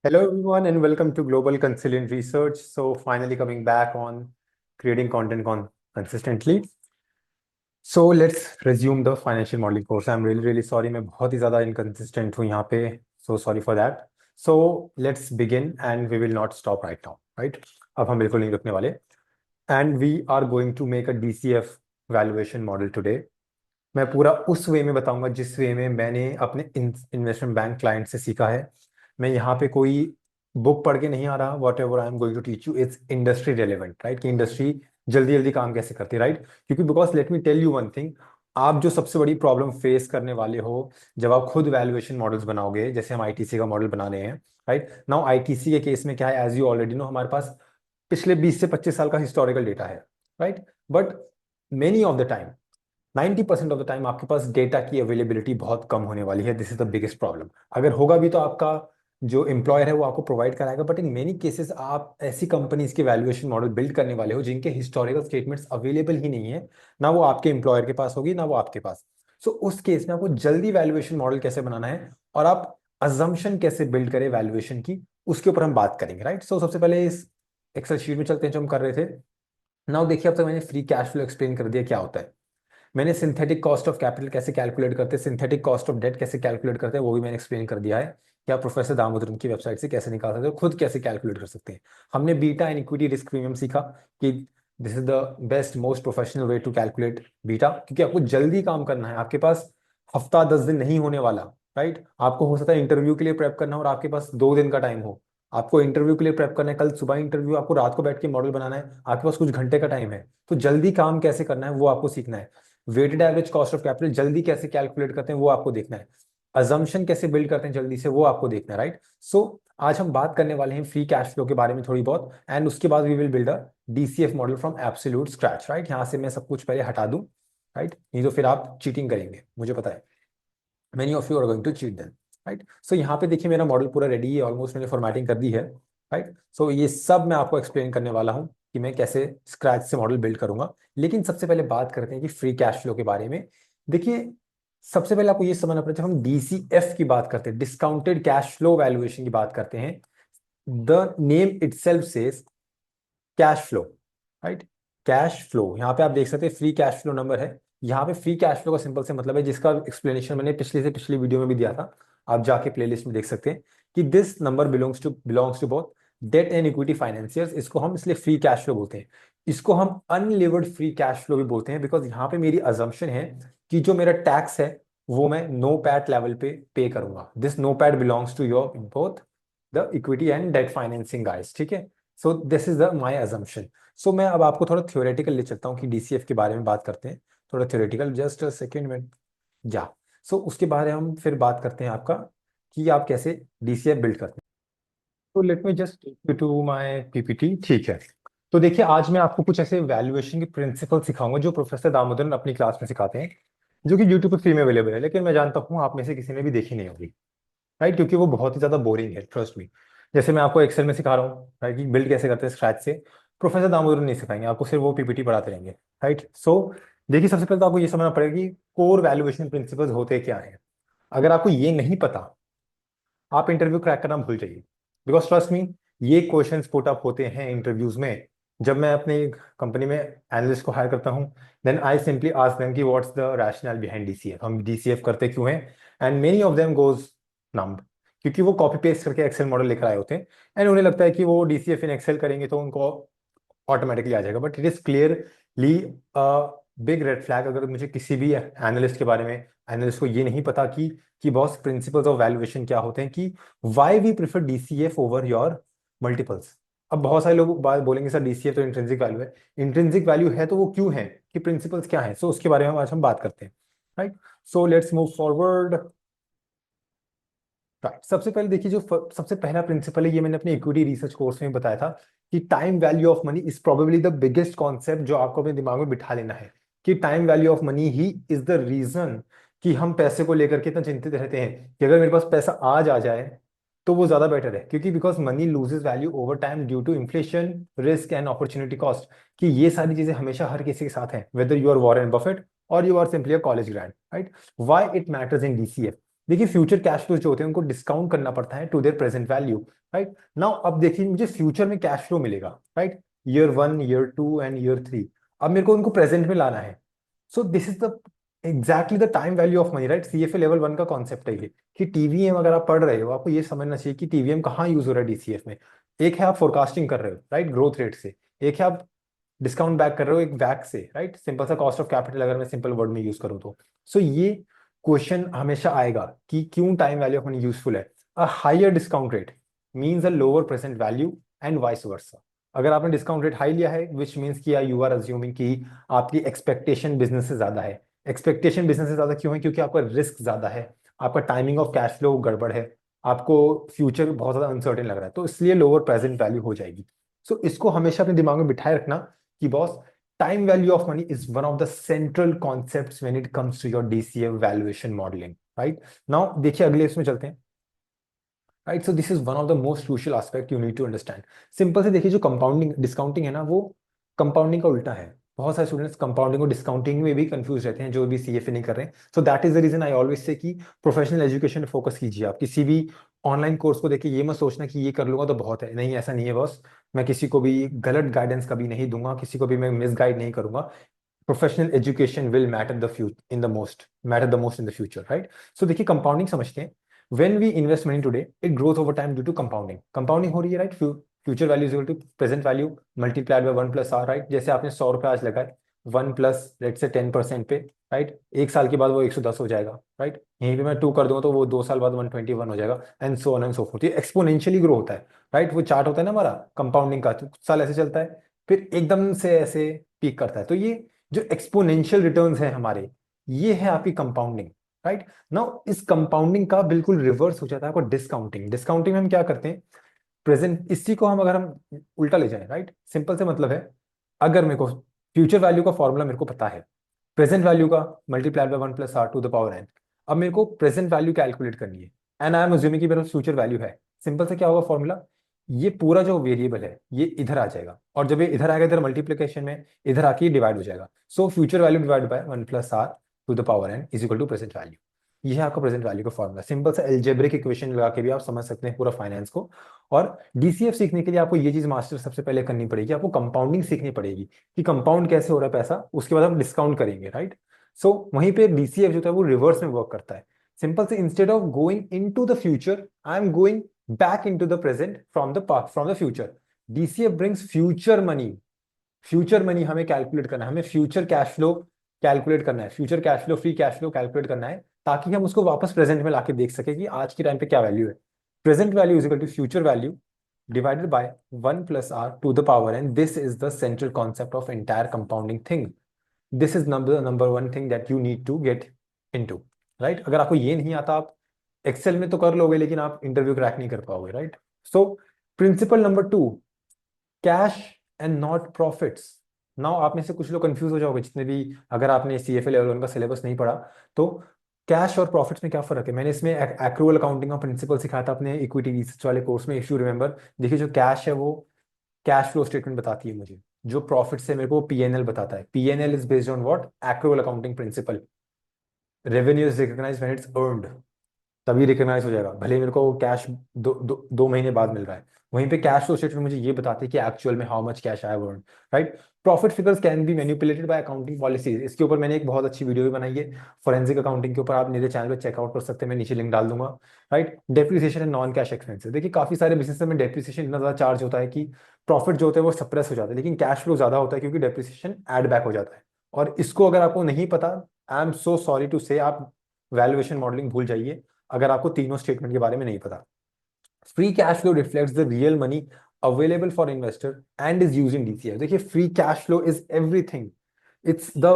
Hello, everyone, and welcome to Global Consilient Research. So, finally coming back on creating content consistently. So, let's resume the financial modeling course. I'm really sorry, मैं बहुत ही ज़्यादा inconsistent हूँ यहाँ पे. So sorry for that. So, let's begin and we will not stop right now, right? अब हम बिल्कुल नहीं रुकने वाले. And we are going to make a DCF valuation model today. मैं पूरा उस वे में बताऊंगा जिस वे में मैंने अपने इन्वेस्टमेंट बैंक क्लाइंट से सीखा है. मैं यहाँ पे कोई बुक पढ़ के नहीं आ रहा. Whatever I am going to teach you it's industry relevant, right? कि इंडस्ट्री जल्दी जल्दी काम कैसे करती है, राइट? क्योंकि because let me tell you one thing, आप जो सबसे बड़ी प्रॉब्लम फेस करने वाले हो जब आप खुद वैल्यूएशन मॉडल्स बनाओगे, जैसे हम आईटीसी का मॉडल बना रहे हैं, राइट नाउ. आईटीसी के केस में क्या है, एज यू ऑलरेडी नो, हमारे पास पिछले 20 से 25 साल का हिस्टोरिकल डेटा है, right? But many of the time, 90% of the time आपके पास डेटा की अवेलेबिलिटी बहुत कम होने वाली है. This is the biggest problem. अगर होगा भी तो आपका जो एम्प्लॉयर है वो आपको प्रोवाइड कराएगा, बट इन मेनी केसेस आप ऐसी कंपनीज के वैल्यूएशन मॉडल बिल्ड करने वाले हो जिनके हिस्टोरिकल स्टेटमेंट्स अवेलेबल ही नहीं है. ना वो आपके एम्प्लॉयर के पास होगी, ना वो आपके पास. सो उस केस में आपको जल्दी वैल्यूएशन मॉडल कैसे बनाना है और आप अजम्पशन कैसे बिल्ड करें वैल्यूएशन की, उसके ऊपर हम बात करेंगे, राइट? सो सबसे पहले इस एक्सेल शीट में चलते हैं जो हम कर रहे थे. नाउ देखिए, अब तक मैंने फ्री कैश फ्लो एक्सप्लेन कर दिया क्या होता है. मैंने सिंथेटिक कॉस्ट ऑफ कैपिटल कैसे कैलकुलेट करते हैं, सिंथेटिक कॉस्ट ऑफ डेट कैसे कैलकुलेट करते हैं, वो भी मैंने एक्सप्लेन कर दिया है कि आप प्रोफेसर दामोदरन की वेबसाइट से कैसे निकाल सकते हो, खुद कैसे कैलकुलेट कर सकते हैं. हमने beta and equity risk premium सीखा कि this is the best most professional way to calculate beta, क्योंकि आपको जल्दी काम करना है. आपके पास हफ्ता 10 दिन नहीं होने वाला, राइट? आपको हो सकता है इंटरव्यू के लिए प्रेप करना हो और आपके पास 2 दिन का टाइम हो. आपको इंटरव्यू के लिए प्रेप करना है, कल सुबह इंटरव्यू, आपको रात को बैठ के मॉडल बनाना है, आपके पास कुछ घंटे का टाइम है. तो जल्दी काम कैसे करना है वो आपको सीखना है. Weighted average cost of capital जल्दी कैसे कैलकुलेट करते हैं वो आपको देखना है. अजम्पशन कैसे बिल्ड करते हैं जल्दी से वो आपको देखना है, राइट? सो आज हम बात करने वाले हैं फ्री कैश फ्लो के बारे में थोड़ी बहुत, एंड उसके बाद we will build a DCF model from absolute scratch, right? यहाँ से मैं सब कुछ पहले हटा दूं, राइट? नहीं तो फिर आप चीटिंग करेंगे, मुझे पता है. Many of you are going to cheat then, right? So यहाँ पे देखिए मेरा मॉडल पूरा रेडी है, ऑलमोस्ट मैंने फॉर्मेटिंग कर दी है, राइट? सो ये सब मैं आपको एक्सप्लेन करने वाला हूँ कि मैं कैसे स्क्रैच से मॉडल बिल्ड करूंगा. लेकिन सबसे पहले बात करते हैं कि फ्री कैश फ्लो के बारे में. देखिए, सबसे पहले आपको ये समझना पड़ेगा, जब हम डीसीएफ की बात करते हैं, डिस्काउंटेड कैश फ्लो वैल्यूएशन की बात करते हैं, the name itself says cash flow, right? Cash flow, यहाँ पे आप देख सकते हैं फ्री कैश फ्लो नंबर है. यहाँ पे फ्री कैश फ्लो का सिंपल से मतलब है, जिसका एक्सप्लेनेशन मैंने पिछले से पिछली वीडियो में भी दिया था, आप जाके प्लेलिस्ट में देख सकते हैं, कि this number belongs to both debt and equity financiers. इसको हम इसलिए फ्री कैश फ्लो बोलते हैं. इसको हम अनलिवर्ड फ्री कैश फ्लो भी बोलते हैं, बिकॉज यहाँ पे मेरी अजम्पशन है कि जो मेरा टैक्स है वो मैं नो पैट लेवल पे पे करूंगा. This NOPAT belongs to your both the equity and debt financing guys, ठीक है? So this is the my assumption. So मैं अब आपको थोड़ा थ्योरेटिकल ले चलता हूँ कि डीसीएफ के बारे में बात करते हैं. थोड़ा थ्योरेटिकल, जस्ट सेकेंड में जा. सो उसके बारे में हम फिर बात करते हैं आपका कि आप कैसे डीसीएफ बिल्ड करते हैं. तो let me just to my PPT, ठीक है? तो देखिए, आज मैं आपको कुछ ऐसे वैल्यूएशन के प्रिंसिपल सिखाऊंगा जो प्रोफेसर दामोदरन अपनी क्लास में सिखाते हैं, जो कि यूट्यूब पे फ्री में अवेलेबल है. लेकिन मैं जानता हूँ आप में से किसी ने भी देखी नहीं होगी, राइट? क्योंकि वो बहुत ही ज्यादा बोरिंग है, ट्रस्ट मी. जैसे मैं आपको एक्सेल में सिखा रहा हूँ, राइट, कि बिल्ड कैसे करते हैं स्क्रैच से, प्रोफेसर दामोदर नहीं सिखाएंगे आपको, सिर्फ वो पीपीटी पढ़ाते रहेंगे, राइट? सो देखिए, सबसे पहले तो आपको ये समझना पड़ेगा कि कोर वैल्यूएशन प्रिंसिपल्स होते क्या हैं. अगर आपको ये नहीं पता, आप इंटरव्यू क्रैक करना भूल जाइए. बिकॉज ट्रस्ट मी, ये क्वेश्चंस पुट अप होते हैं इंटरव्यूज में. जब मैं अपनी कंपनी में एनालिस्ट को हायर करता हूँ, then I simply ask them कि what's the rational behind DCF, हम डीसीएफ करते क्यों हैं. And many of them goes numb, क्योंकि वो कॉपी पेस्ट करके एक्सेल मॉडल लेकर आए होते हैं, एंड उन्हें लगता है कि वो डीसीएफ इन एक्सेल करेंगे तो उनको ऑटोमेटिकली आ जाएगा. But it is clearly big red flag अगर मुझे किसी भी एनालिस्ट के बारे में, एनालिस्ट को ये नहीं पता कि बॉस प्रिंसिपल्स ऑफ वैल्यूएशन क्या होते हैं, कि why we prefer DCF over your multiples. अब बहुत सारे लोग बात बोलेंगे सर डीसीएफ तो इंट्रिंसिक वैल्यू है. इंट्रिंसिक वैल्यू है तो वो क्यों है, कि प्रिंसिपल्स क्या है. सो उसके बारे में आज हम बात करते हैं, right? So let's move forward. Right, सबसे पहले देखिए, जो सबसे पहला प्रिंसिपल है, ये मैंने अपने इक्विटी रिसर्च कोर्स में बताया था, कि time value of money is probably the biggest concept जो आपको अपने दिमाग में बिठा लेना है. कि टाइम वैल्यू ऑफ मनी ही इज द रीजन कि हम पैसे को लेकर के इतना चिंतित रहते हैं कि अगर मेरे पास पैसा आज आ जाए तो वो ज्यादा बेटर है. क्योंकि because money loses value over time due to inflation, risk and opportunity cost. कि ये सारी चीजें हमेशा हर किसी के साथ हैं, whether you are Warren Buffett और you are simply a college grade, right? Why it matters in DCF. देखिए फ्यूचर कैश फ्लोज जो होते हैं उनको डिस्काउंट करना पड़ता है to their present value, right. Now अब देखिए मुझे फ्यूचर में कैश फ्लो मिलेगा, right, year 1, year 2 and year 3। अब मेरे को उनको प्रेजेंट में लाना है। So this is the exactly the time value of money, right. CFA level 1 का कॉन्सेप्ट है ये कि टीवीएम अगर आप पढ़ रहे हो आपको ये समझना चाहिए कि टीवीएम कहाँ यूज हो रहा है डीसीएफ में। एक है आप फोरकास्टिंग कर रहे हो, राइट, ग्रोथ रेट से। एक है आप डिस्काउंट बैक कर रहे हो एक वैक से, राइट, सिंपल सा कॉस्ट ऑफ कैपिटल अगर मैं सिंपल वर्ड में यूज करूँ तो। सो ये क्वेश्चन हमेशा आएगा कि क्यों time value of money useful है। A higher discount rate means a lower present value and vice versa. अगर आपने डिस्काउंट रेट हाई लिया है विच मीन्स कि यू आर अज्यूमिंग कि आपकी एक्सपेक्टेशन बिजनेस से ज्यादा है। एक्सपेक्टेशन बिजनेस से ज्यादा क्यों है? क्योंकि आपका रिस्क ज्यादा है, आपका टाइमिंग ऑफ कैश फ्लो गड़बड़ है, आपको फ्यूचर बहुत ज्यादा अनसर्टेन लग रहा है, तो इसलिए लोअर प्रेजेंट वैल्यू हो जाएगी। सो इसको हमेशा अपने दिमाग में बिठाए रखना कि boss, time value of money is one of the central concepts when it comes to your DCF valuation modeling, right? Now देखिए अगले इसमें चलते हैं, right. So this is one of the most crucial aspect you need to understand. Simple से देखिए जो compounding discounting है ना वो कंपाउंडिंग का उल्टा है। बहुत सारे स्टूडेंट्स कंपाउंडिंग और डिस्काउंटिंग में भी कंफ्यूज रहते हैं जो भी सीएफए नहीं कर रहे हैं। So that is the reason I always say कि प्रोफेशनल एजुकेशन में फोकस कीजिए। आप किसी भी ऑनलाइन कोर्स को देखिए ये मत सोचना कि ये कर लूंगा तो बहुत है, नहीं ऐसा नहीं है बॉस। मैं किसी को भी गलत गाइडेंस कभी नहीं दूंगा, किसी को भी मैं मिस गाइड नहीं करूंगा। Professional education will matter the future in the most, matter the most in the future, right. So देखिए कंपाउंडिंग समझते हैं। When we invest money today, it grows over time due to compounding. Compounding हो रही है, right. Future value is equal to present value multiplied by 1 + r, right. जैसे आपने 100 रुपए आज लगाए 1 प्लस लेट से 10% पे, राइट, एक साल के बाद वो 110 हो जाएगा, राइट। यहीं पे मैं 2 कर दूंगा तो वो 2 साल बाद 121 हो जाएगा and so on and so fourth. ये एक्सपोनेंशियली ग्रो होता है, राइट। वो चार्ट होता है ना हमारा कंपाउंडिंग का, तो कुछ साल ऐसे चलता है फिर एकदम से ऐसे पीक करता है। तो ये जो एक्सपोनेंशियल रिटर्न्स हैं हमारे, ये है आपकी कंपाउंडिंग, राइट। नाउ इस कंपाउंडिंग का बिल्कुल रिवर्स हो जाता है आपको डिस्काउंटिंग। डिस्काउंटिंग में हम क्या करते हैं, प्रेजेंट इसी को हम अगर हम उल्टा ले जाएं, राइट, सिंपल से मतलब है अगर मेरे को फ्यूचर वैल्यू का फॉर्मूला मेरे को पता है, प्रेजेंट वैल्यू का मल्टीप्लाइड बाय 1 + r⁴ अब मेरे को प्रेजेंट वैल्यू कैलकुलेट करनी है एंड आई एम अज्यूमिंग कि मेरा फ्यूचर वैल्यू है। सिंपल से क्या होगा फॉर्मूला, ये पूरा जो वेरिएबल है ये इधर आ जाएगा और जब ये इधर आएगा इधर मल्टीप्लीकेशन में इधर आके डिवाइड हो जाएगा। So future value divide by 1 + r⁴ is equal to present value. ये है आपका प्रेजेंट वैल्यू का फॉर्मूला। सिंपल सा एल्जेब्रिक इक्वेशन लगा के भी आप समझ सकते हैं पूरा फाइनेंस को। और डीसीएफ सीखने के लिए आपको ये चीज मास्टर सबसे पहले करनी पड़ेगी, आपको कंपाउंडिंग सीखनी पड़ेगी कि कंपाउंड कैसे हो रहा है पैसा, उसके बाद हम डिस्काउंट करेंगे, राइट। सो वहीं पे डीसीएफ जो है वो रिवर्स में वर्क करता है। सिंपल से instead of going into the future I am going back into the present from the past from the future. DCF brings future money. Future money हमें कैलकुलेट करना है, हमें फ्यूचर कैश फ्लो कैलकुलेट करना है, future cash flow free cash flow calculate करना है ताकि हम उसको वापस प्रेजेंट में लाके देख सके कि आज के टाइम पे क्या वैल्यू है। Present value is equal to future value divided by 1 + r⁴ and this is the central concept of entire compounding thing. This is number one thing that you need to get into, right? अगर आपको ये नहीं आता आप Excel में तो कर लोगे लेकिन आप इंटरव्यू क्रैक नहीं कर पाओगे, right. So principle number 2, cash and not profits. Now आप में से कुछ लोग कंफ्यूज हो जाओगे जितने भी, अगर आपने सीएफए लेवल 1 का सिलेबस नहीं पढ़ा तो कैश और प्रॉफिट्स में क्या फर्क है। मैंने इसमें एक्रूअल अकाउंटिंग का प्रिंसिपल सिखाया था अपने इक्विटी रिसर्च वाले कोर्स में, इफ यू रिमेंबर। देखिए जो कैश है वो कैश फ्लो स्टेटमेंट बताती है मुझे, जो प्रॉफिट्स है मेरे को पीएनएल बताता है। PNL is based on what, accrual accounting principle. Revenue is recognized when it's earned, तभी रिकॉग्नाइज हो जाएगा, भले मेरे को कैश 2 महीने बाद मिल रहा है। वहीं पे कैश फ्लो स्टेटमेंट मुझे ये बताती है कि एक्चुअल में how much cash I earn, right. Profit figures can be manipulated by accounting policies. इसके ऊपर मैंने एक बहुत अच्छी वीडियो भी बनाई है फॉरेंसिक अकाउंटिंग के ऊपर, आप मेरे चैनल पे चेकआउट कर सकते हैं, मैं नीचे लिंक डाल दूंगा, right. Depreciation and non cash expenses, देखिए काफी सारे बिजनेस में डेप्रिसिएशन इतना ज्यादा चार्ज होता है कि प्रॉफिट जो होता है वो सप्रेस हो जाता है, लेकिन कैश फ्लो ज्यादा होता है क्योंकि डेप्रिसिएशन एड बैक हो जाता है। और इसको अगर आपको नहीं पता, I am so sorry to say, आप वैल्यूएशन मॉडलिंग भूल जाइए अगर आपको तीनों स्टेटमेंट के बारे में नहीं पता। Free cash flow reflects the real money available for investor and is used in DCF. देखिए free cash flow is everything, it's the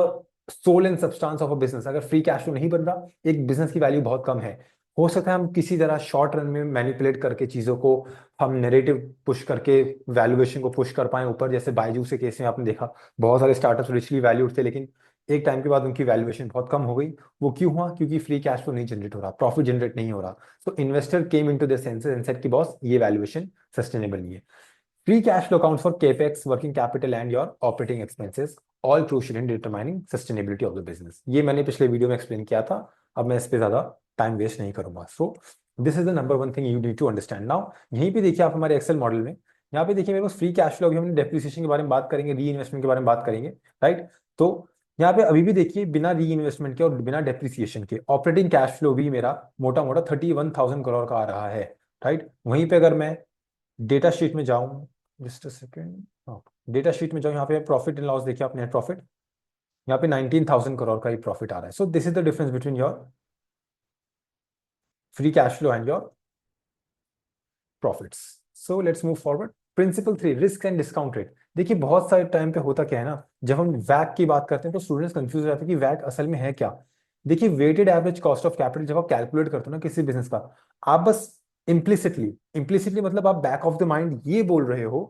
soul and substance of a business. अगर फ्री कैश फ्लो नहीं बन रहा, एक business की value बहुत कम है। हो सकता है हम किसी तरह शॉर्ट रन में मैनिपुलेट करके चीजों को, हम नैरेटिव पुश करके वैल्यूएशन को पुश कर पाए ऊपर, जैसे बायजूस के केस में आपने देखा बहुत सारे स्टार्टअप्स रिचली वैल्यूड थे लेकिन एक टाइम के बाद उनकी वैल्यूएशन बहुत कम हो गई। वो क्यों हुआ? क्योंकि फ्री कैश फ्लो नहीं जनरेट हो रहा, प्रॉफिट जनरेट नहीं हो रहा। तो investor came into the senses and said कि बॉस ये वैल्यूएशन सस्टेनेबल नहीं है। Free cash flow accounts for capex, working capital and your operating expenses, all crucial in determining sustainability of the business. ये मैंने पिछले वीडियो में explain किया था, अब मैं इस पे ज्यादा टाइम वेस्ट नहीं करूंगा। So this is the number one thing you need to understand. Now यहीं पे देखिए आप हमारे एक्सेल मॉडल में, यहाँ पे देखिए मेरे पास फ्री कैश फ्लो, अभी हमने डेप्रिसिएशन के बारे में बात करेंगे, री इन्वेस्टमेंट के बारे में बात करेंगे, राइट। तो यहाँ पे अभी भी देखिए बिना री इन्वेस्टमेंट के और बिना डेप्रिसिएशन के ऑपरेटिंग कैश फ्लो भी मेरा मोटा मोटा 31,000 करोड़ का आ रहा है, राइट। वहीं पे अगर मैं डेटा शीट में जाऊं, जस्ट अ सेकेंड, हाँ, डेटा शीट में जाऊं, यहाँ पे प्रॉफिट एंड लॉस देखिए आप, नेट प्रॉफिट, यहाँ पे 19,000 करोड़ का ही प्रॉफिट आ रहा है। So this is the difference between your free cash flow and your profits. So let's move forward. Principle 3, risk and discount rate. देखिए बहुत सारे टाइम पे होता क्या है ना, जब हम वैक की बात करते हैं तो स्टूडेंट्स कंफ्यूज हो जाते हैं कि वैक असल में है क्या। देखिए weighted average cost of capital जब आप कैलकुलेट करते हो ना किसी बिजनेस का, आप बस इम्प्लिसिटली, इम्प्लिसिटली मतलब आप बैक ऑफ द माइंड ये बोल रहे हो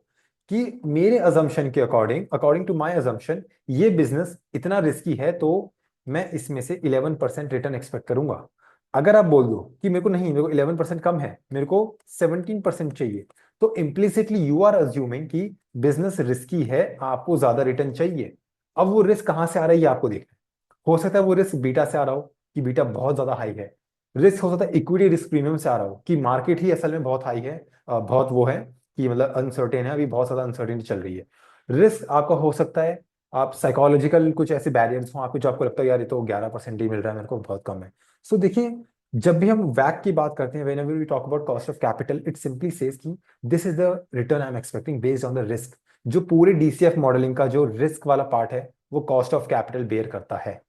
कि मेरे अजम्पशन के according, according to my assumption, ये बिजनेस इतना रिस्की है तो मैं इसमें से 11% रिटर्न एक्सपेक्ट करूंगा। अगर आप बोल दो कि मेरे को नहीं, मेरे को 11% कम है, मेरे को 17% चाहिए, तो इम्प्लिसिटली यू आर अज्यूमिंग कि बिजनेस रिस्की है, आपको ज्यादा रिटर्न चाहिए। अब वो रिस्क कहां से आ रहा है ये आपको देखना है। हो सकता है वो रिस्क बीटा से आ रहा हो कि बीटा बहुत ज्यादा हाई है, रिस्क हो सकता है इक्विटी रिस्क प्रीमियम से आ रहा हो कि मार्केट ही असल में बहुत हाई है, बहुत वो है कि मतलब अनसर्टेन है, अभी बहुत ज्यादा अनसर्टेनिटी चल रही है। रिस्क आपका हो सकता है आप साइकोलॉजिकल कुछ ऐसे बैरियर्स हो आपको, जो आपको लगता है यार ये तो 11% ही मिल रहा है मेरे को, बहुत कम है। सो देखिए जब भी हम वैक की बात करते हैं, whenever we talk about cost of capital, it simply says कि this is the return I am expecting based on the risk. जो पूरे डीसीएफ मॉडलिंग का जो रिस्क वाला पार्ट है वो कॉस्ट ऑफ कैपिटल बेयर करता है।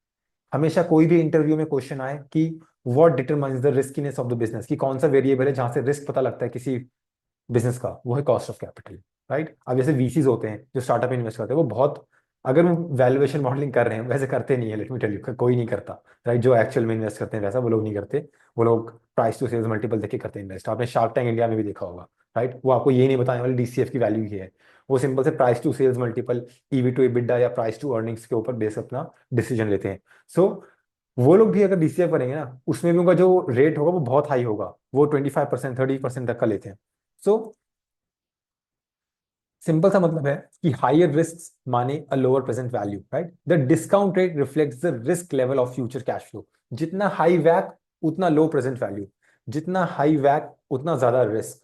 हमेशा कोई भी इंटरव्यू में क्वेश्चन आए कि what determines the riskiness of the business, कि कौन सा वेरिएबल है जहां से रिस्क पता लगता है किसी बिजनेस का, वो है कॉस्ट ऑफ कैपिटल, राइट। अब जैसे वीसीज होते हैं जो स्टार्टअप में इन्वेस्ट करते हैं, वो बहुत, अगर वो वैल्यूएशन मॉडलिंग कर रहे हैं, वैसे करते नहीं है, लेट मी टेल यू, कोई नहीं करता, राइट। जो एक्चुअल में इन्वेस्ट करते हैं वैसा वो लोग नहीं करते। वो लोग प्राइस टू सेल्स मल्टीपल देख के करते हैं इन्वेस्ट। आपने शार्क टैंक इंडिया में भी देखा होगा, राइट। वो आपको ये नहीं बताने वाले डीसीएफ की वैल्यू ही है, वो सिंपल से price to sales multiple, EV to EBITDA या प्राइस टू अर्निंग्स के ऊपर बेस अपना डिसीजन लेते हैं। सो वो लोग भी अगर डीसीएफ करेंगे ना, उसमें भी उनका जो रेट होगा वो बहुत हाई होगा, वो 25% 30% तक का लेते हैं। सो सिंपल सा मतलब है कि हायर रिस्क माने अ lower present value, right. The discount rate reflects the risk level of future cash flow. जितना हाई वैक उतना लो प्रेजेंट वैल्यू, जितना हाई वैक उतना ज्यादा रिस्क,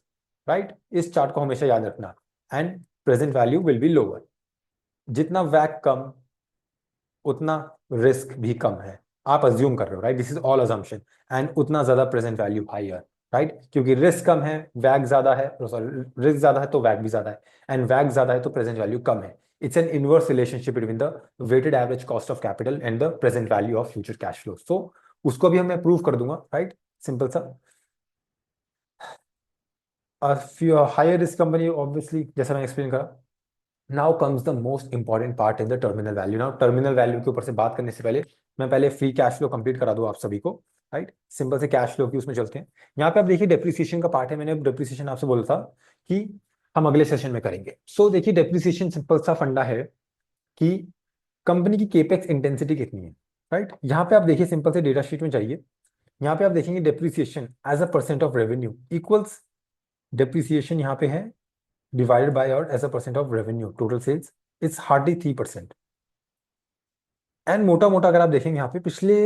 राइट। इस चार्ट को हमेशा याद रखना। And present value will be lower, जितना वैक कम उतना रिस्क भी कम है, आप अज्यूम कर रहे हो, right. This is all assumption. And उतना ज्यादा प्रेजेंट वैल्यू हायर, राइट, क्योंकि रिस्क कम है, वैग ज्यादा है, सॉरी रिस्क ज्यादा है तो वैग भी ज्यादा है, एंड वैग ज्यादा है तो प्रेजेंट वैल्यू कम है। It's an inverse relationship between the weighted average cost of capital and the present value of future cash flow. So उसको भी मैं प्रूव कर दूंगा, राइट, सिंपल सा। हायर रिस्क कंपनी ऑब्वियसली, जैसा मैं एक्सप्लेन करा। Now comes the most important part in the terminal value. Now terminal value के ऊपर से बात करने से पहले मैं पहले फ्री कैश फ्लो कंप्लीट करा दूं आप सभी को, राइट। सिंपल से कैश फ्लो की उसमें चलते हैं। यहाँ पे आप देखिए डेप्रिसिएशन का पार्ट है, मैंने डेप्रिसिएशन आपसे बोला था कि हम अगले सेशन में करेंगे। सो देखिए डेप्रिसिएशन सिंपल सा फंडा है कि कंपनी की केपेक्स इंटेंसिटी कितनी है, राइट। यहाँ पे आप देखिए सिंपल से डेटा शीट में जाइए, यहाँ पे आप देखेंगे depreciation as a percent of revenue equals, depreciation यहाँ पे है divided by और as a percent of revenue total sales, it's hardly 3%। And मोटा मोटा अगर आप देखेंगे यहाँ पे पिछले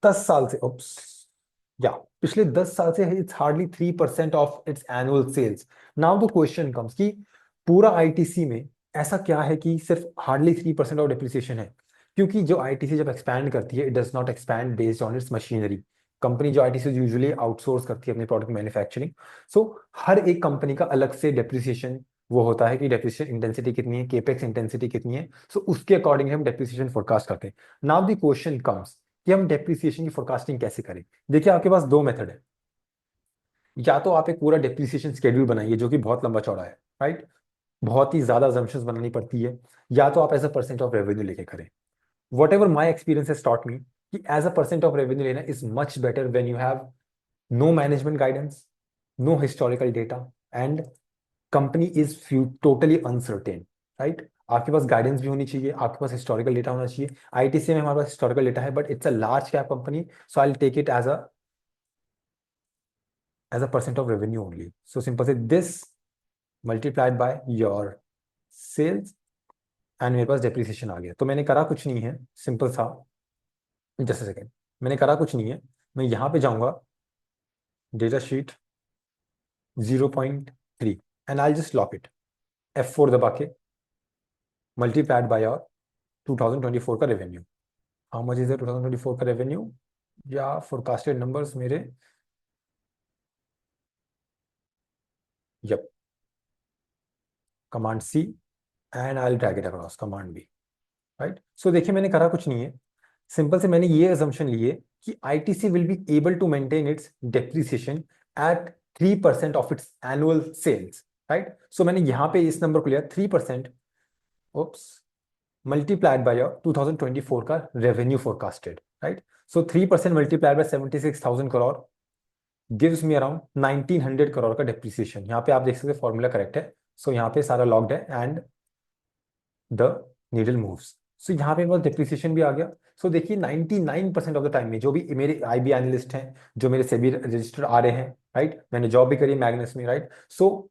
10 साल से, ओप्स, या पिछले 10 साल से it's hardly 3% of its annual sales. Now the question comes कि पूरा आईटीसी में ऐसा क्या है कि सिर्फ हार्डली 3% ऑफ डिप्रिसिएशन है। क्योंकि जो आईटीसी जब एक्सपैंड करती है, it does not expand based on it's machinery. Company जो आईटीसी यूजुअली आउटसोर्स करती है अपने प्रोडक्ट मैन्युफैक्चरिंग। सो हर एक कंपनी का अलग से डेप्रिसिएशन वो होता है कि डेप्रिसिएशन इंटेंसिटी कितनी है, केपेक्स इंटेंसिटी कितनी है। सो उसके अकॉर्डिंग हम डेप्रिसिएशन फोरकास्ट करते हैं। नाउ द क्वेश्चन कम्स कि हम डेप्रिसिएशन की फोरकास्टिंग कैसे करें। देखिए आपके पास दो मेथड है, या तो आप एक पूरा डेप्रिसिएशन स्केड्यूल बनाइए जो कि बहुत लंबा चौड़ा है, राइट, बहुत ही ज्यादा assumptions बनानी पड़ती है, या तो आप as a percent of revenue लेके करें। Whatever my experience has taught me कि as a percent of revenue लेना is much better when you have no management guidance, no historical data, and company is totally uncertain, right. आपके पास guidance भी होनी चाहिए, आपके पास historical data होना चाहिए। आईटीसी में हमारे पास हिस्टोरिकल डेटा है, but it's a large cap company, so I take it as a percent of revenue only. So simple say this multiplied by your sales, and मेरे पास डेप्रिसिएशन आ गया। तो मैंने करा कुछ नहीं है, सिंपल सा, जस्ट सेकेंड, मैंने करा कुछ नहीं है, मैं यहाँ पे जाऊंगा data sheet 0.3 and I just lock it, F4 दबा के, मल्टीप्लाइड बाय और 2024 का revenue. How much is the 2024 का रेवेन्यू या फोरकास्टेड नंबर्स मेरे, yup, command C and I will drag it across, command B, right. So देखिए मैंने करा कुछ नहीं है, सिंपल से मैंने ये अजम्पशन लिए कि ITC will be able to maintain its depreciation at 3% of its annual sales, right. So मैंने यहाँ पे इस नंबर को लिया 3%, ओप्स, मल्टीप्लाइड बाय 2024 का revenue forecasted, right. So 3% multiplied by 76,000 crore gives me around 1900 crore का डेप्रिसिएशन। यहाँ पे आप देख सकते फॉर्मूला करेक्ट है, सो यहाँ पे सारा लॉग्ड है एंड द नीडल मूव्स। सो यहाँ पे डेप्रिसिएशन भी आ गया। सो देखिए 99% ऑफ द टाइम में जो भी मेरे आईबी एनालिस्ट हैं, जो मेरे सेबी रजिस्टर आ रहे हैं, राइट, मैंने जॉब भी करी मैग्नस में, राइट। सो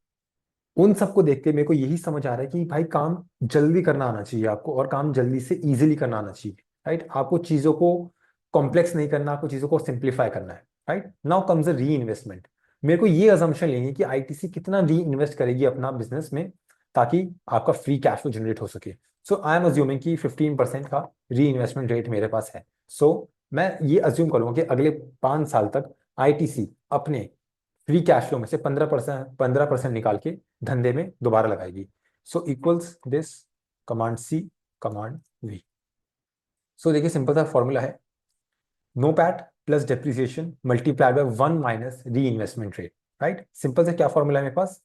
उन सबको देख के मेरे को यही समझ आ रहा है कि भाई काम जल्दी करना आना चाहिए आपको, और काम जल्दी से इजीली करना आना चाहिए, राइट। आपको चीजों को कॉम्प्लेक्स नहीं करना, आपको चीजों को सिंप्लीफाई करना है, राइट। नाउ कम्स द री इन्वेस्टमेंट। मेरे को ये अजम्पशन लेंगे कि आईटीसी कितना री इन्वेस्ट करेगी अपना बिजनेस में ताकि आपका फ्री कैश फ्लो जनरेट हो सके। सो आई एम अज्यूमिंग कि 15% का री इन्वेस्टमेंट रेट मेरे पास है। सो मैं ये अज्यूम करूंगा कि अगले 5 साल तक आईटीसी अपने फ्री कैश फ्लो में से 15% निकाल के धंधे में दोबारा लगाएगी। So equals this, command C, command V. So देखिए सिंपल सा फॉर्मूला है, NOPAT plus depreciation multiply by 1 minus reinvestment rate, right. Simple से क्या फॉर्मूला है मेरे पास,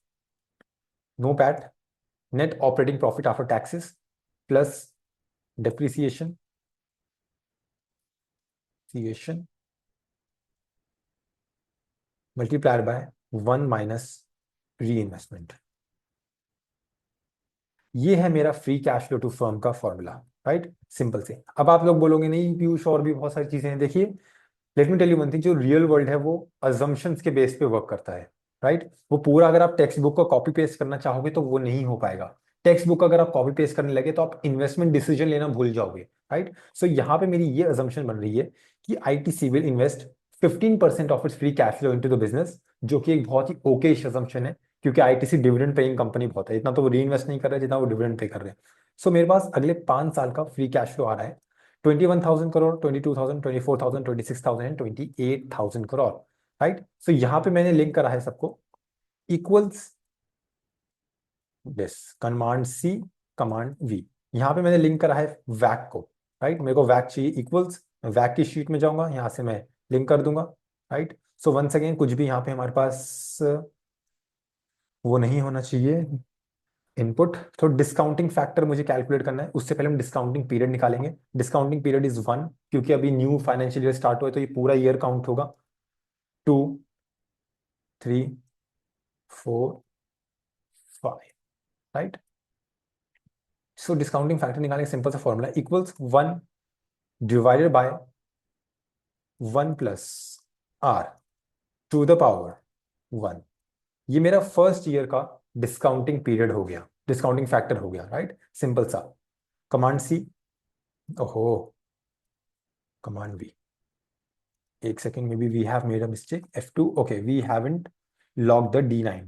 NOPAT net operating profit after taxes plus depreciation multiplied by 1 minus reinvestment. ये है मेरा free cash flow to firm का formula, right. Simple से। अब आप लोग बोलोगे नहीं पीयूष और भी बहुत सारी चीजें हैं, देखिए let me tell you one thing, जो रियल वर्ल्ड है वो अजम्पशंस के बेस पे वर्क करता है, राइट। वो पूरा अगर आप टेक्स्ट बुक को कॉपी पेस्ट करना चाहोगे तो वो नहीं हो पाएगा। टेक्स्ट बुक अगर आप कॉपी पेस्ट करने लगे तो आप इन्वेस्टमेंट डिसीजन लेना भूल जाओगे, राइट। सो यहाँ पे मेरी ये अजम्पशन बन रही है कि ITC will invest 15% of its free cash flow into the business, जो कि एक बहुत ही ओकेश अजम्पशन है, क्योंकि आईटीसी डिविडेंड पेइंग कंपनी बहुत है, इतना तो वो री इन्वेस्ट नहीं कर रहे जितना वो डिविडेंड पे कर रहे हैं। सो मेरे पास अगले 5 साल का फ्री कैश फ्लो आ रहा है 21,000 crore, 22,000, 24,000, 26,000 and 28,000 crore, right. So यहाँ पे मैंने लिंक करा है सबको, equals this, command C, command V. यहाँ पे मैंने लिंक करा है वैक को, राइट। मेरे को वैक चाहिए, इक्वल्स, वैक की शीट में जाऊंगा, यहाँ से मैं लिंक कर दूंगा, राइट। सो वंस अगेन कुछ भी यहाँ पे हमारे पास वो नहीं होना चाहिए इनपुट। तो डिस्काउंटिंग फैक्टर मुझे कैलकुलेट करना है, उससे पहले हम डिस्काउंटिंग पीरियड निकालेंगे। डिस्काउंटिंग पीरियड इज 1, क्योंकि अभी न्यू फाइनेंशियल ईयर स्टार्ट हुआ है तो ये पूरा ईयर काउंट होगा। 2, 3, 4, 5, राइट। सो डिस्काउंटिंग फैक्टर निकालेंगे, सिंपल सा formula, equals 1 divided by 1 plus R to the power 1। ये मेरा फर्स्ट ईयर का डिस्काउंटिंग पीरियड हो गया, डिस्काउंटिंग फैक्टर हो गया, राइट। सिंपल सा, कमांड सी, ओहो, कमांड वी, एक second, may be we have made a mistake, F2, okay, we haven't lock the D9,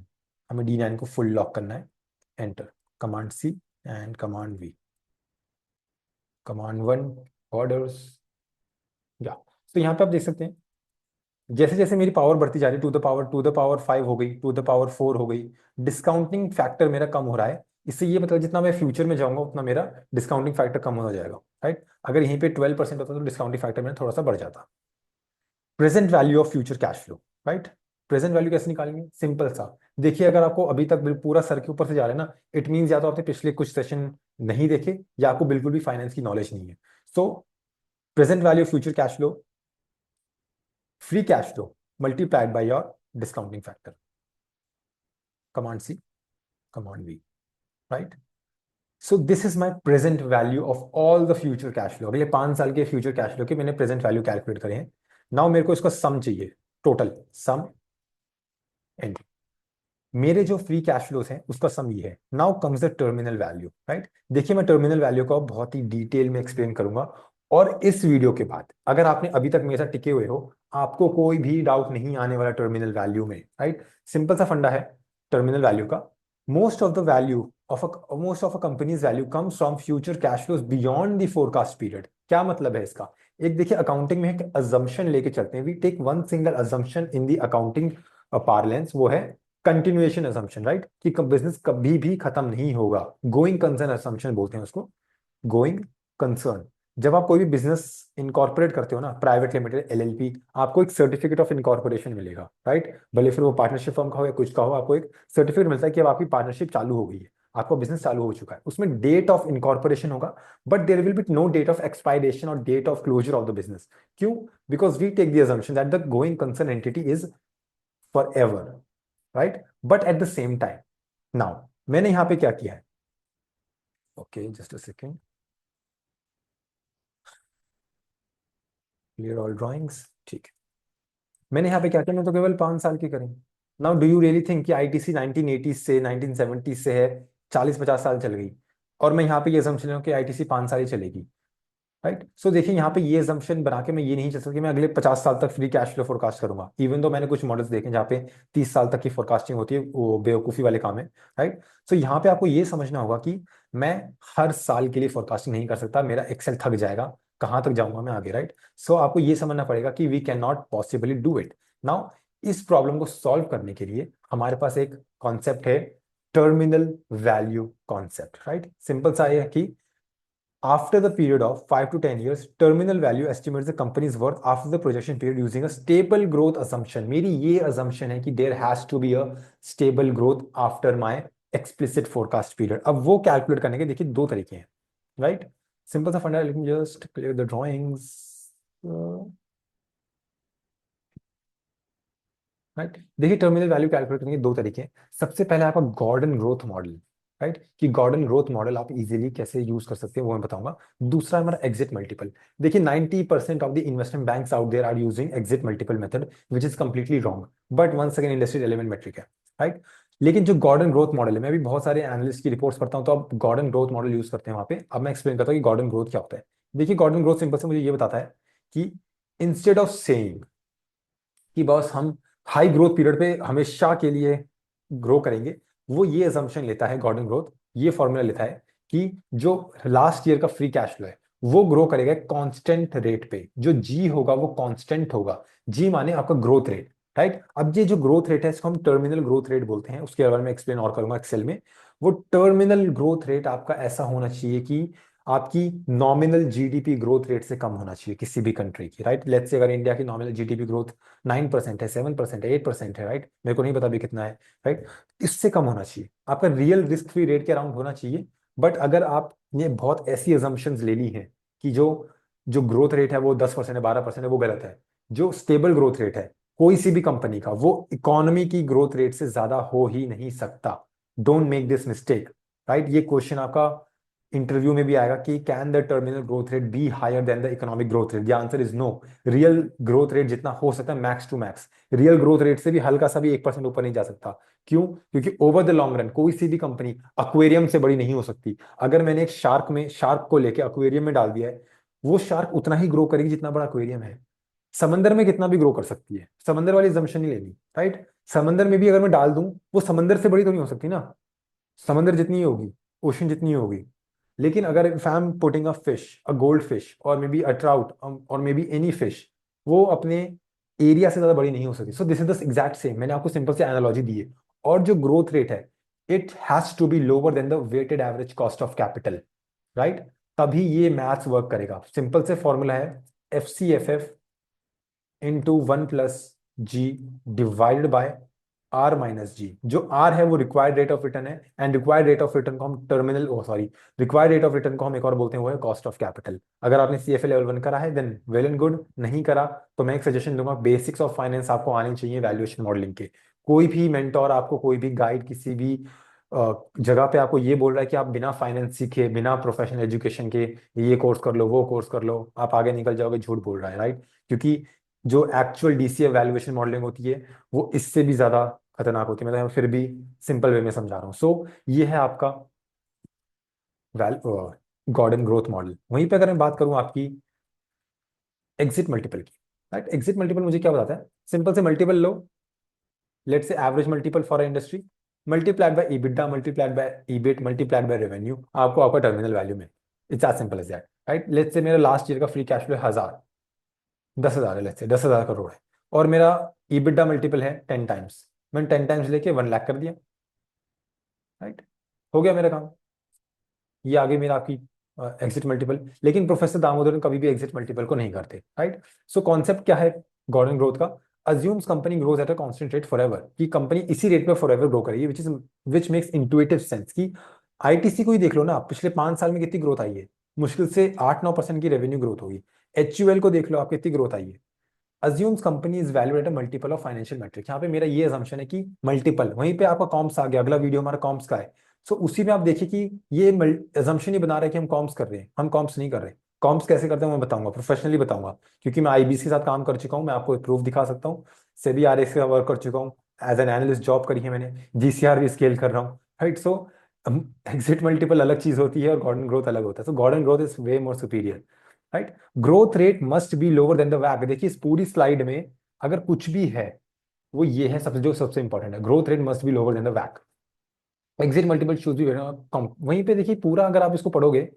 हमें D9 को फुल लॉक करना है, enter, command C and command V, command 1 orders, या। तो यहाँ पे आप देख सकते हैं जैसे जैसे मेरी पावर बढ़ती जा रही है, टू द पावर 5 हो गई, टू द पावर 4 हो गई, डिस्काउंटिंग फैक्टर मेरा कम हो रहा है। इससे ये मतलब जितना मैं फ्यूचर में जाऊंगा उतना मेरा डिस्काउंटिंग फैक्टर कम हो जाएगा, राइट। अगर यहीं पे 12% होता तो डिस्काउंटिंग फैक्टर मेरा थोड़ा सा बढ़ जाता। Present value of future cash flow, right. Present value कैसे निकालेंगे, सिंपल सा, देखिए अगर आपको अभी तक पूरा सर के ऊपर से जा रहे हैं ना, इट मीन्स या तो आपने पिछले कुछ सेशन नहीं देखे या आपको बिल्कुल भी फाइनेंस की नॉलेज नहीं है। So present value of future cash flow, free cash flow multiplied by your discounting factor, command C, command V, right. So this is my present value of all the future cash flow, अगले 5 साल के future cash flow के मैंने present value calculate करे हैं। Now मेरे को इसका सम चाहिए, टोटल सम एंट्री, मेरे जो फ्री कैश फ्लोस हैं उसका सम ये है। Now comes the terminal value, right. देखिए मैं टर्मिनल वैल्यू को बहुत ही डिटेल में एक्सप्लेन करूंगा, और इस वीडियो के बाद अगर आपने अभी तक मेरे साथ टिके हुए हो, आपको कोई भी डाउट नहीं आने वाला टर्मिनल वैल्यू में, राइट? सिंपल सा फंडा है टर्मिनल वैल्यू का। Most of a companies value comes from future cash flows beyond the forecast period. क्या मतलब है इसका? एक देखिए, अकाउंटिंग में एक अजम्पशन लेके चलते हैं। We take one single assumption in the accounting parlance, वो है कंटिन्यूएशन अजम्पशन, राइट? कि बिजनेस कभी भी खत्म नहीं होगा। गोइंग कंसर्न अजम्पशन बोलते हैं उसको, गोइंग कंसर्न। जब आप कोई भी बिजनेस इनकॉर्पोरेट करते हो ना, प्राइवेट लिमिटेड, एलएलपी, आपको एक सर्टिफिकेट ऑफ इनकॉर्पोरेशन मिलेगा, राइट? भले फिर वो पार्टनरशिप फर्म का हो या कुछ का हो, आपको एक सर्टिफिकेट मिलता है कि अब आपकी पार्टनरशिप चालू हो गई है, आपका बिजनेस चालू हो चुका है। उसमें डेट ऑफ इनकॉर्पोरेशन होगा, but there will be no date of expiration और date of closure of the business. क्यों? Because we take the assumption that the going concern entity is forever, right? But at the same time, now मैंने यहां पे क्या किया है, okay just a second, clear all drawings, ठीक है। मैंने यहाँ पे क्या किया, मैं तो केवल 5 साल की करें। Now do you really think कि आईटीसी 1980 से 1970 से है, 40-50 साल चल गई, और मैं यहाँ पे ये assumption हूँ कि आईटीसी 5 साल ही चलेगी, राइट? सो देखिए, यहाँ पे ये assumption बना के मैं ये नहीं चल सकता कि मैं अगले 50 साल तक फ्री कैश फ्लो फोरकास्ट करूंगा। इवन तो मैंने कुछ मॉडल्स देखे जहाँ पे 30 साल तक की फोरकास्टिंग होती है, वो बेवकूफ़ी वाले काम है, राइट? सो यहाँ पे आपको ये समझना होगा कि मैं हर साल के लिए फोरकास्टिंग नहीं कर सकता, मेरा एक्सेल थक जाएगा, कहाँ तक जाऊंगा मैं आगे, राइट? सो आपको ये समझना पड़ेगा कि we can not possibly do it. Now इस प्रॉब्लम को सॉल्व करने के लिए हमारे पास एक कॉन्सेप्ट है, terminal value concept, right? Simple सा है कि after the period of 5 to 10 years, terminal value estimates the company's worth after the projection period using a stable growth assumption. मेरी ये assumption है कि there has to be a stable growth after my explicit forecast period. अब वो calculate करने के देखिए दो तरीके हैं, राइट? सिंपल सा फंडा, late me just clear the drawings, right? देखिए, टर्मिनल वैल्यू कैलकुलेट करने के दो तरीके हैं। सबसे पहले आपका गॉर्डन ग्रोथ मॉडल, राइट? कि गॉर्डन ग्रोथ मॉडल आप इजीली कैसे यूज कर सकते हैं वो मैं बताऊंगा। दूसरा हमारा एग्जिट मल्टीपल। देखिए, 90% of the investment banks out there are using exit multiple method, which is completely wrong, but once again industry relevant metric है, राइट? लेकिन जो गॉर्डन ग्रोथ मॉडल है, मैं भी बहुत सारे एनालिस्ट की रिपोर्ट्स पढ़ता हूँ, तो आप गॉर्डन ग्रोथ मॉडल यूज करते हैं वहां पे। अब मैं एक्सप्लेन करता हूँ कि गॉर्डन ग्रोथ क्या होता है। देखिए, गॉर्डन ग्रोथ सिंपल से मुझे ये बताता है कि इंस्टेड ऑफ सेइंग कि बस हम हाई ग्रोथ पीरियड पे हमेशा के लिए ग्रो करेंगे, वो ये असम्पशन लेता है, गॉर्डन ग्रोथ ये फॉर्मूला लेता है कि जो लास्ट ईयर का फ्री कैश फ्लो है वो ग्रो करेगा कांस्टेंट रेट पे। जो जी होगा वो कांस्टेंट होगा, जी माने आपका ग्रोथ रेट, राइट? अब ये जो ग्रोथ रेट है इसको हम टर्मिनल ग्रोथ रेट बोलते हैं, उसके बारे में एक्सप्लेन और करूंगा एक्सेल में। वो टर्मिनल ग्रोथ रेट आपका ऐसा होना चाहिए कि आपकी नॉमिनल जीडीपी ग्रोथ रेट से कम होना चाहिए किसी भी कंट्री की, राइट? लेट्स से अगर इंडिया की नॉमिनल जीडीपी ग्रोथ 9% है, 7% है, 8% है, राइट? मेरे को नहीं पता भी कितना है, राइट? इससे कम होना चाहिए, आपका रियल रिस्क फ्री रेट के अराउंड होना चाहिए। बट अगर आपने बहुत ऐसी अजम्पशंस ले ली हैं कि जो जो ग्रोथ रेट है वो 10% है, 12% है, वो गलत है। जो स्टेबल ग्रोथ रेट है कोई सी भी कंपनी का, वो इकोनॉमी की ग्रोथ रेट से ज्यादा हो ही नहीं सकता। Don't make this mistake, right? ये क्वेश्चन आपका इंटरव्यू में भी आएगा कि can the terminal growth rate be higher than the economic growth rate? The answer is no. Real growth rate जितना हो सकता है max to max, real growth rate से भी हल्का सा भी 1% ऊपर नहीं जा सकता। क्यों? क्योंकि ओवर द लॉन्ग रन कोई सी भी कंपनी अक्वेरियम से बड़ी नहीं हो सकती। अगर मैंने एक शार्क को लेके अक्वेरियम में डाल दिया है, वो शार्क उतना ही ग्रो करेगी जितना बड़ा अक्वेरियम है। समंदर में कितना भी ग्रो कर सकती है, समंदर वाली जम्पशन नहीं लेनी, राइट? समंदर में भी अगर मैं डाल दूं, वो समंदर से बड़ी तो नहीं हो सकती ना, समंदर जितनी ही होगी, ओशन जितनी ही होगी। लेकिन अगर if I am putting a fish, a gold fish, और मे बी अ ट्राउट, और मे बी एनी फिश, वो अपने एरिया से ज्यादा बड़ी नहीं हो सकती। So this is the exact same, मैंने आपको सिंपल से एनालॉजी दी है। और जो ग्रोथ रेट है, it has to be lower than the weighted average cost of capital, right? तभी ये मैथ्स वर्क करेगा। सिंपल से फॉर्मूला है FCFF × 1 + G divided by R - G। जो R है वो रिक्वायर्ड रेट ऑफ रिटर्न है, and required rate of return को हम terminal, oh sorry, required rate of return को हम एक और बोलते हैं, वो है कॉस्ट ऑफ कैपिटल। अगर आपने CFA लेवल 1 करा है देन वेल एंड गुड, नहीं करा तो मैं एक सजेशन दूंगा, बेसिक्स ऑफ फाइनेंस आपको आने चाहिए वैल्यूएशन मॉडलिंग के। कोई भी मेंटोर आपको, कोई भी गाइड किसी भी जगह पे आपको ये बोल रहा है कि आप बिना फाइनेंस सीखे, बिना प्रोफेशनल एजुकेशन के ये कोर्स कर लो, वो कोर्स कर लो, आप आगे निकल जाओगे, झूठ बोल रहा है, राइट? क्योंकि जो एक्चुअल DCF वैल्यूएशन मॉडलिंग होती है वो इससे भी ज्यादा खतरनाक होती है। मैं फिर भी सिंपल वे में समझा रहा हूँ। सो ये है आपका गॉर्डन ग्रोथ मॉडल। वहीं पे अगर मैं बात करूँ आपकी एग्जिट मल्टीपल की, राइट। एग्जिट मल्टीपल मुझे क्या बताता है, सिंपल से मल्टीपल लो, let say average multiple for industry, multiplied by EBITDA, multiplied by EBIT, multiplied by revenue, आपको आपका टर्मिनल वैल्यू में, it's as simple as that, right. Let say मेरा लास्ट ईयर का फ्री कैश फ्लो 1000, 10,000 है, late से 10,000 करोड़ है, और मेरा EBITDA मल्टीपल है 10 टाइम्स, मैंने 10 टाइम्स लेके 1 लाख कर दिया, राइट। हो गया मेरा काम, ये आगे मेरा आपकी एग्जिट मल्टीपल। लेकिन प्रोफेसर दामोदरन कभी भी एग्जिट मल्टीपल को नहीं करते, राइट। सो कॉन्सेप्ट क्या है गॉर्डन ग्रोथ का, assumes company grows at a constant rate forever, कि कंपनी इसी रेट पे फॉरएवर ग्रो करेगी, विच मेक्स इंटुइटिव सेंस की आईटीसी को ही देख लो ना, पिछले 5 साल में कितनी ग्रोथ आई है, मुश्किल से 8-9% की रेवेन्यू ग्रोथ होगी। HUL को देख लो आप, कितनी ग्रोथ आई है। Assumes company is valued at a multiple of financial metric, यहाँ पे मेरा ये असम्पशन है कि मल्टीपल, वहीं पे आपका कॉम्प्स आ गया, अगला वीडियो हमारा कॉम्प्स का है। सो उसी में आप देखिए कि ये असम्पशन ही बना रहे हैं कि हम कॉम्प्स कर रहे हैं, हम कॉम्प्स नहीं कर रहे। कॉम्प्स कैसे करते हैं मैं बताऊंगा, प्रोफेशनली बताऊंगा, क्योंकि मैं आईबीसी के साथ काम कर चुका हूँ, मैं आपको प्रूफ दिखा सकता हूँ। सेबी RX का वर्क कर चुका हूँ, एज एन एनालिस्ट जॉब करी है मैंने, GCR भी स्केल कर रहा हूँ, राइट। सो एग्जिट मल्टीपल अलग चीज होती है और गॉर्डन ग्रोथ अलग होता है, so Gordon growth is way more superior, right. Growth rate must be lower than the वैक, देखिए इस पूरी स्लाइड में अगर कुछ भी है वो ये है, सबसे जो सबसे इंपॉर्टेंट है, growth rate must be lower than the वैक, एग्जिट मल्टीपल शुड बी वहीं पे देखिए पूरा, अगर आप इसको पढ़ोगे,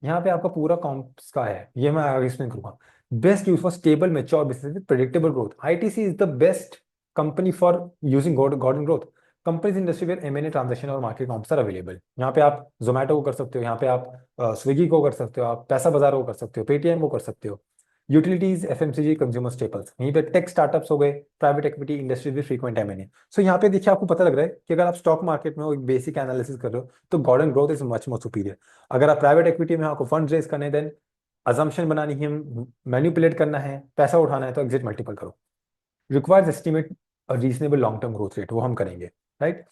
यहाँ पे आपका पूरा कॉम्प्स का है, ये मैं आगे एक्सप्लेन करूंगा। Best use for stable mature business with predictable growth, ITC is the best company for using Gordon growth. Companies industry where M&A transaction और मार्केट कॉम्प्स आर अवेलेबल, यहाँ पे आप जोमेटो को कर सकते हो, यहाँ पे आप स्विगी को कर सकते हो, आप पैसा बाजार को कर सकते हो, पेटीएम को कर सकते हो, यूटिलिटीज, FMCG, कंज्यूमर स्टेपल्स, यहीं पे टेक स्टार्टअप्स हो गए, private equity industries with frequent M&A। सो यहाँ पे देखिए आपको पता लग रहा है कि अगर आप स्टॉक मार्केट में हो, एक बेसिक एनालिसिस कर रहे हो, तो Gordon growth is much more superior. अगर आप प्राइवेट इक्विटी में आपको फंड रेज करने, देन अजम्पशन बनानी है, मैनिपुलेट करना है, पैसा उठाना है, तो एग्जिट मल्टीपल करो। Requires estimate reasonable long term growth rate, वो हम करेंगे, राइट।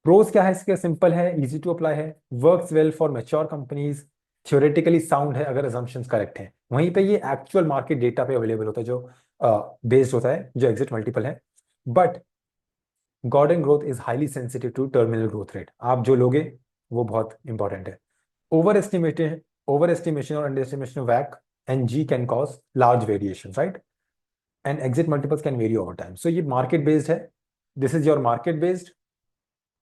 प्रोज क्या है इसके, सिंपल है, इजी टू अप्लाई है, works well for mature companies, theoretically sound है अगर असम्पशंस करेक्ट हैं, वहीं पे ये एक्चुअल मार्केट डेटा पे अवेलेबल होता है, जो बेस्ड होता है, जो एग्जिट मल्टीपल है। But Gordon growth is highly sensitive to terminal growth rate, आप जो लोगे वो बहुत इंपॉर्टेंट है। ओवर एस्टिमेशन और अंडर एस्टिमेशन ऑफ वैक and G can cause large variation, right, and exit multiples can vary over time. So ये market based है, this is your market based,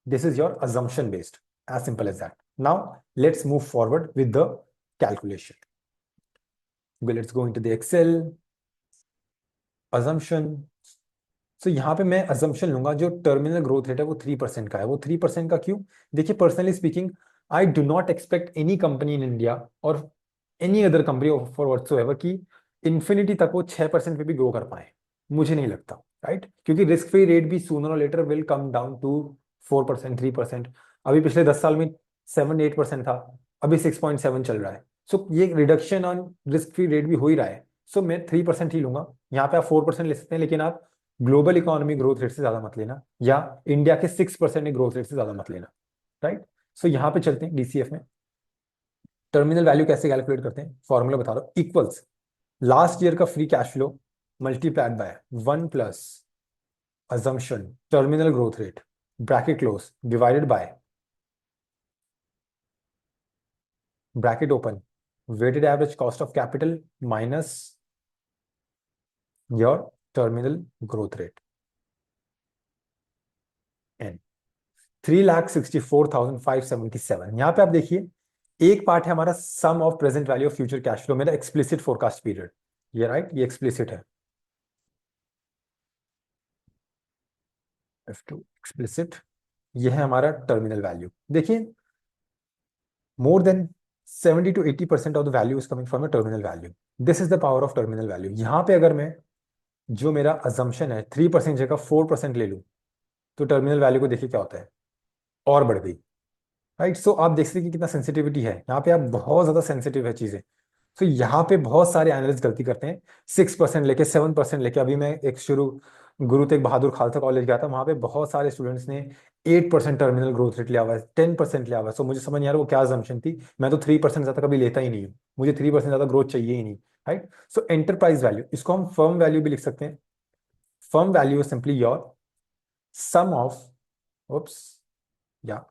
this is your assumption based, as simple as that. Now let's move forward with the calculation. Okay, let's go into the Excel assumption. So यहाँ पे मैं assumption लूंगा, जो terminal growth rate है वो 3% का है। वो 3% का क्यों, देखिए personally speaking I do not expect any company in India और any other company for whatsoever की इन्फिनिटी तक वो 6% पे भी ग्रो कर पाए, मुझे नहीं लगता, राइट। क्योंकि रिस्क फ्री रेट भी सूनर और later will come down to 4%, 3%। अभी पिछले 10 साल में 7-8% था, अभी 6.7 चल रहा है। सो ये reduction on risk free rate भी हो ही रहा है। सो मैं 3% ही लूंगा, यहाँ पे आप 4% ले सकते हैं, लेकिन आप ग्लोबल इकोनॉमी ग्रोथ रेट से ज्यादा मत लेना, या इंडिया के 6% ग्रोथ रेट से ज्यादा मत लेना, राइट। सो यहाँ पे चलते हैं DCF में। टर्मिनल वैल्यू कैसे कैलकुलेट करते हैं, फॉर्मूला बता रहा हूं, इक्वल्स लास्ट ईयर का free cash flow multiplied by 1 plus assumption terminal growth rate bracket close divided by bracket open weighted average cost of capital minus your terminal growth rate n 3,64,577। यहाँ पे आप देखिए एक part है हमारा sum of present value of future cash flow, मेरा explicit forecast period, ये right, ये एक्सप्लिसिट है, F2 एक्सप्लिसिट, ये है हमारा टर्मिनल वैल्यू। देखिए more than 70 to 80% of the value is coming from a terminal value. This is the power of terminal value. यहाँ पे अगर मैं जो मेरा assumption है 3% जगह 4% ले लूँ, तो टर्मिनल वैल्यू को देखिए क्या होता है, और बढ़ गई, राइट। सो आप देख सकते हैं कि कितना सेंसिटिविटी है यहाँ पे, आप बहुत ज्यादा सेंसिटिव है चीजें। तो यहाँ पे बहुत सारे एनालिस्ट गलती करते हैं, 6% लेके 7% लेके, अभी मैं एक शुरू गुरु तेग बहादुर खालसा कॉलेज गया था, वहां पे बहुत सारे स्टूडेंट्स ने 8% टर्मिनल ग्रोथ रेट लिया हुआ है, 10% लिया हुआ है। सो मुझे समझ नहीं आ रहा वो क्या assumption थी, मैं तो 3% ज्यादा कभी लेता ही नहीं हूँ, मुझे 3% ज्यादा ग्रोथ चाहिए ही नहीं, राइट। सो एंटरप्राइज वैल्यू, इसको हम फर्म वैल्यू भी लिख सकते हैं। Firm value is simply your sum of, oops, या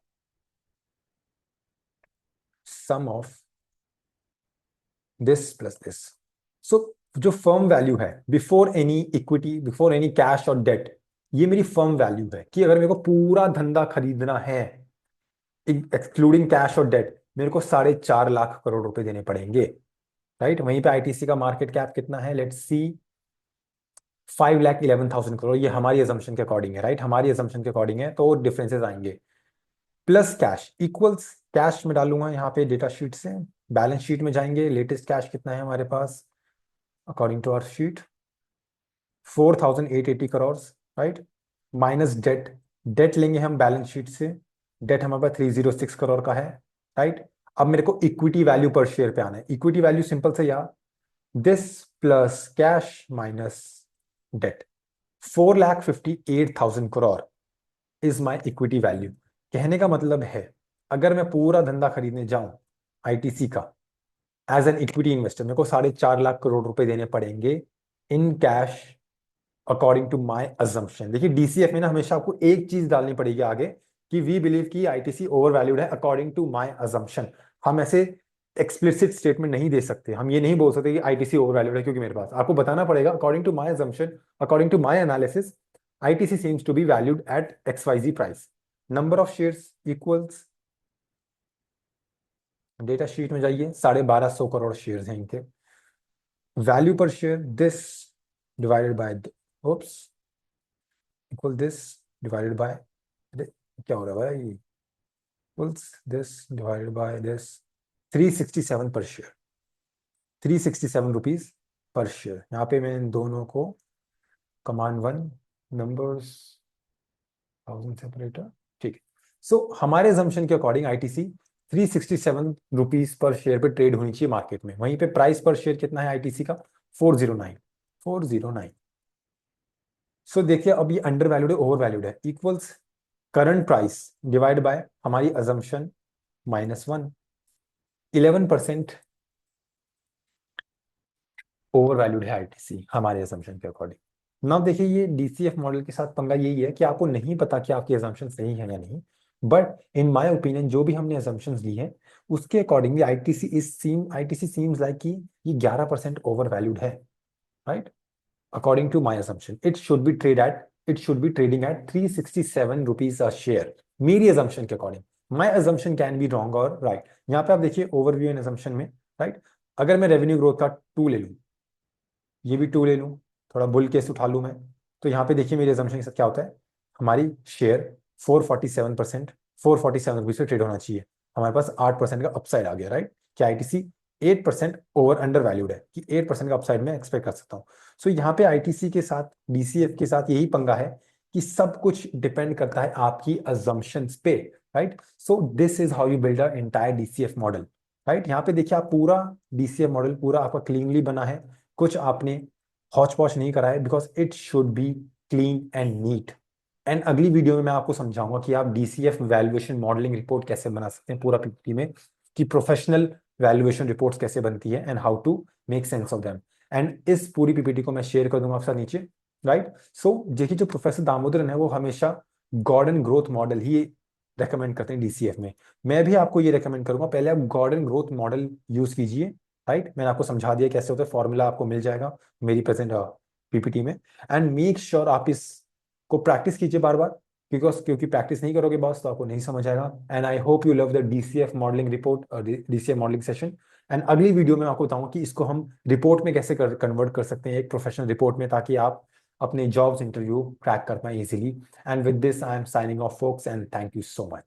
sum of this plus this. So जो फर्म वैल्यू है before any equity, before any cash और डेट, ये मेरी फर्म वैल्यू है कि अगर मेरे को पूरा धंधा खरीदना है एक्सक्लूडिंग कैश और डेट, मेरे को 4.5 लाख करोड़ रुपए देने पड़ेंगे, राइट। वहीं पे आईटीसी का मार्केट कैप कितना है, लेट्स सी 5,11,000 करोड़। ये हमारी अजम्पशन के अकॉर्डिंग है, राइट, हमारी अजम्पशन के अकॉर्डिंग है, तो डिफरेंसेस आएंगे। प्लस कैश इक्वल्स, कैश में डालूंगा यहाँ पे डेटा शीट से, बैलेंस शीट में जाएंगे, लेटेस्ट कैश कितना है हमारे पास according to our sheet, 4,880 crore, right. Minus debt, debt लेंगे हम बैलेंस शीट से, डेट हमारे पास 306 करोड़ का है, राइट। अब मेरे को इक्विटी वैल्यू पर शेयर पे आना है। इक्विटी वैल्यू सिंपल से यार, this plus cash minus debt, 4,58,000 crore is my equity value. कहने का मतलब है अगर मैं पूरा धंधा खरीदने जाऊं आईटीसी का एज एन इक्विटी इन्वेस्टर, मेरे को 4.5 लाख करोड़ रुपए देने पड़ेंगे in cash according to my assumption. देखिए डीसीएफ में ना हमेशा आपको एक चीज डालनी पड़ेगी आगे कि वी बिलीव कि आईटीसी ओवर वैल्यूड है अकॉर्डिंग टू माई अजम्पशन। हम ऐसे एक्सप्लिसिट स्टेटमेंट नहीं दे सकते, हम ये नहीं बोल सकते कि आईटीसी ओवर वैल्यूड है, क्योंकि मेरे पास आपको बताना पड़ेगा according to my assumption, according to my analysis ITC seems to be valued at XYZ price. Number of shares equals, data sheet में जाइए, 1,250 करोड़ शेयर्स हैं इनके। Value per share this divided by oops equal this divided by, क्या हो रहा है भाई, equals this divided by this, 367 per share, 367 rupees per share. यहाँ पे मैं इन दोनों को कमांड वन नंबर्स 1000 सेपरेटर, ठीक है। सो हमारे जम्पशन के according ITC 367 rupees per share पे ट्रेड होनी चाहिए मार्केट में। वहीं पे प्राइस पर शेयर कितना है आईटीसी का, 409, 409। सो देखिए अब ये अंडर वैल्यूड है ओवर वैल्यूड है, equals current price divide by हमारी अजम्पशन -1, 11% ओवर वैल्यूड है आईटीसी हमारे अजम्पशन के अकॉर्डिंग। नाउ देखिए ये डीसीएफ मॉडल के साथ पंगा यही है कि आपको नहीं पता कि आपकी अजम्पशन सही है या नहीं, बट इन माय ओपिनियन जो भी हमने अजम्पशंस ली है उसके अकॉर्डिंगली आईटीसी सीम्स लाइक कि ये 11% ओवर वैल्यूड है, right. According to my assumption it should be trading at 367 rupees a share, मेरी असम्पशन के according. My assumption can be wrong और राइट। यहाँ पे आप देखिए ओवरव्यू एंड असम्पशन में, राइट, अगर मैं रेवेन्यू ग्रोथ का 2 ले लूँ, ये भी 2 ले लूँ, थोड़ा बुल केस उठा लूँ मैं, तो यहाँ पे देखिए मेरे असम्पशन के साथ क्या होता है, हमारी शेयर 447 रुपीज से ट्रेड होना चाहिए, हमारे पास 8% का अपसाइड आ गया, राइट। क्या आईटीसी 8% ओवर अंडर वैल्यूड है कि 8% का अपसाइड में एक्सपेक्ट कर सकता हूँ। सो यहाँ पे आईटीसी के साथ डीसीएफ के साथ यही पंगा है कि सब कुछ डिपेंड करता है आपकी अजम्पशंस पे, right. So this is how you build a entire DCF model, right. यहाँ पे देखिए आप पूरा डीसीएफ मॉडल पूरा आपका क्लीनली बना है, कुछ आपने हौच पौच नहीं करा है, because it should be clean and neat. And अगली वीडियो में मैं आपको समझाऊंगा कि आप डीसीएफ वैल्यूएशन मॉडलिंग रिपोर्ट कैसे बना सकते हैं पूरा पीपीटी में, कि प्रोफेशनल वैल्यूएशन रिपोर्ट्स कैसे बनती है and how to make sense of them. And इस पूरी पीपीटी को मैं शेयर कर दूंगा आपके साथ नीचे, राइट। सो देखिए जो प्रोफेसर दामोदरन है वो हमेशा गॉर्डन ग्रोथ मॉडल ही रेकमेंड करते हैं डीसीएफ में। मैं भी आपको ये रेकमेंड करूंगा पहले आप गॉर्डन ग्रोथ मॉडल यूज कीजिए, राइट। मैंने आपको समझा दिया कैसे होता है, फॉर्मूला आपको मिल जाएगा मेरी प्रेजेंट पीपीटी में। एंड मेक श्योर आप इस को प्रैक्टिस कीजिए बार बार, क्योंकि प्रैक्टिस नहीं करोगे बॉस तो आपको नहीं समझ आएगा। And I hope you love the DCF modelling report और डीसीएफ मॉडलिंग सेशन। एंड अगली वीडियो में आपको बताऊंगा कि इसको हम रिपोर्ट में कैसे कन्वर्ट कर सकते हैं एक प्रोफेशनल रिपोर्ट में, ताकि आप अपने जॉब्स इंटरव्यू क्रैक कर पाए easily. And with this I am signing of folks and thank you so much.